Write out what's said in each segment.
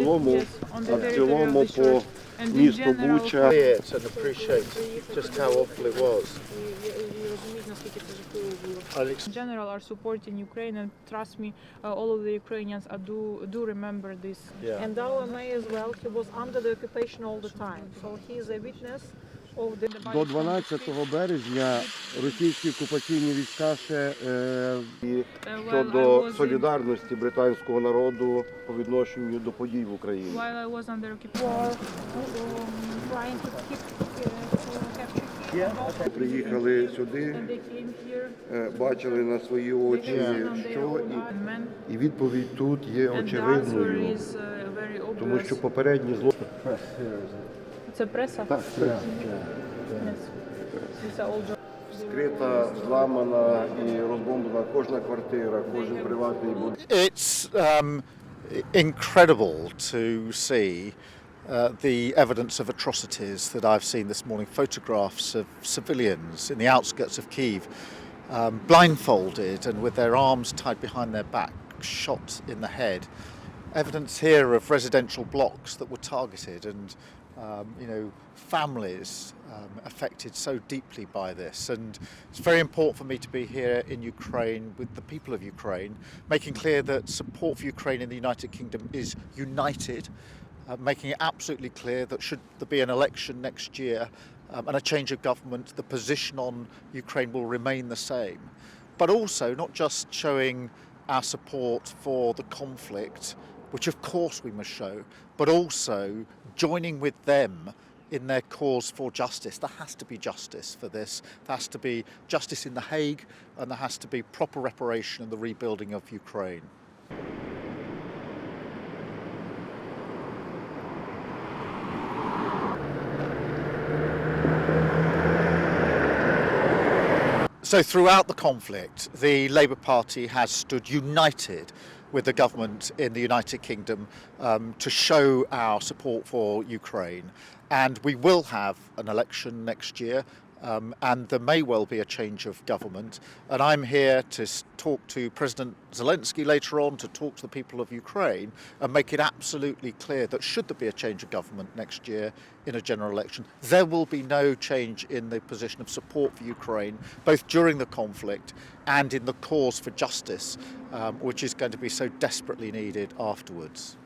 цілому, а в цілому по місту Буча. And appreciate just how awful it was. In general are supporting Ukraine, and trust me, all of the Ukrainians do remember this. Yeah. And our mayor as well, he was under the occupation all the time, so he is a witness of the... До 12 березня російські окупаційні війська ще щодо солідарності британського народу по відношенню до подій в Україні. While I was under occupation, trying to capture. Приїхали сюди, бачили на свої очі, що і відповідь тут є очевидною, тому що попередні злочини. Це преса? Так, преса. Скрита, зламана і розбомблена кожна квартира, кожен приватний будинок. It's incredible to see the evidence of atrocities that I've seen this morning. Photographs of civilians in the outskirts of Kyiv, blindfolded and with their arms tied behind their back, shot in the head. Evidence here of residential blocks that were targeted and families affected so deeply by this. And it's very important for me to be here in Ukraine with the people of Ukraine, making clear that support for Ukraine in the United Kingdom is united, making it absolutely clear that should there be an election next year and a change of government, the position on Ukraine will remain the same. But also not just showing our support for the conflict, which of course we must show, but also joining with them in their cause for justice. There has to be justice for this. There has to be justice in The Hague, and there has to be proper reparation and the rebuilding of Ukraine. So throughout the conflict, the Labour Party has stood united with the government in the United Kingdom to show our support for Ukraine. And we will have an election next year, and there may well be a change of government. And I'm here to talk to President Zelensky later on, to talk to the people of Ukraine and make it absolutely clear that should there be a change of government next year in a general election, there will be no change in the position of support for Ukraine, both during the conflict and in the cause for justice, which is going to be so desperately needed afterwards.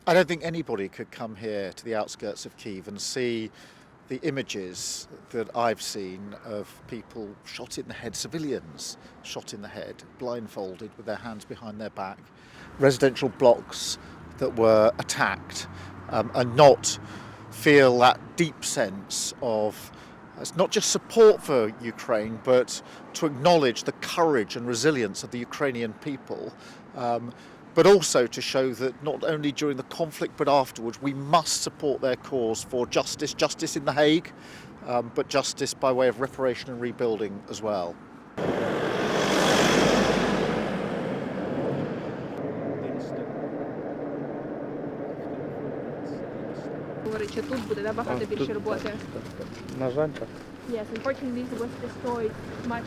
I don't think anybody could come here to the outskirts of Kyiv and see the images that I've seen of people shot in the head, civilians shot in the head, blindfolded with their hands behind their back, residential blocks that were attacked, and not feel that deep sense of it's not just support for Ukraine, but to acknowledge the courage and resilience of the Ukrainian people. But also to show that not only during the conflict but afterwards we must support their cause for justice in The Hague, but justice by way of reparation and rebuilding as well. Чи тут буде набагато більше роботи? На жаль, так. Yes, unfortunately it was destroyed much.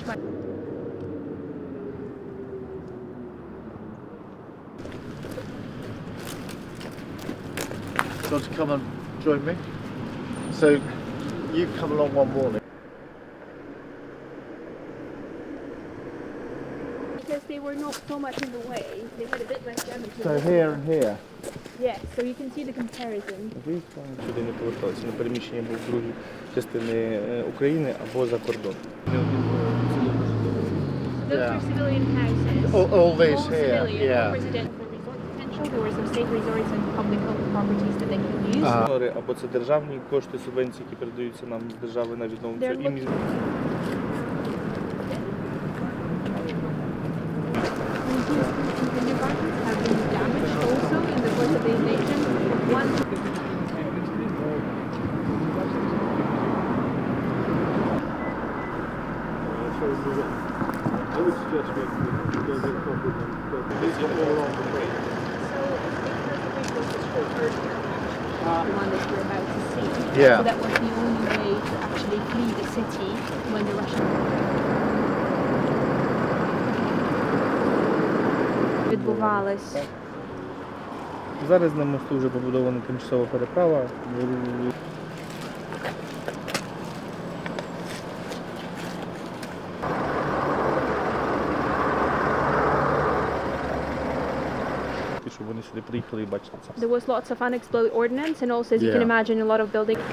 Do you want to come and join me? So you come along one morning. Because they were not so much in the way, they had a bit less damage. So here and here. Yes, so you can see the comparison. Сюди не поверталися, на переміщення був в другі частини України або за кордон. Those are civilian houses. All these here, civilian, yeah. residential resort potential. There were some state resorts and public properties that they could use. Або це державні кошти, субвенції, які передаються нам з держави на відновлення. Have been damaged also in the course of the invasion. One I would suggest we go get coffee. The one that we're about to see. Yeah. So that was the only way to actually flee the city when the Russians відбувались. Зараз на мосту вже побудована тимчасова переправа. Щоб вони сюди приїхали і бачили це. There was lots of unexploded ordnance and also, as you can Yeah. imagine, a lot of buildings.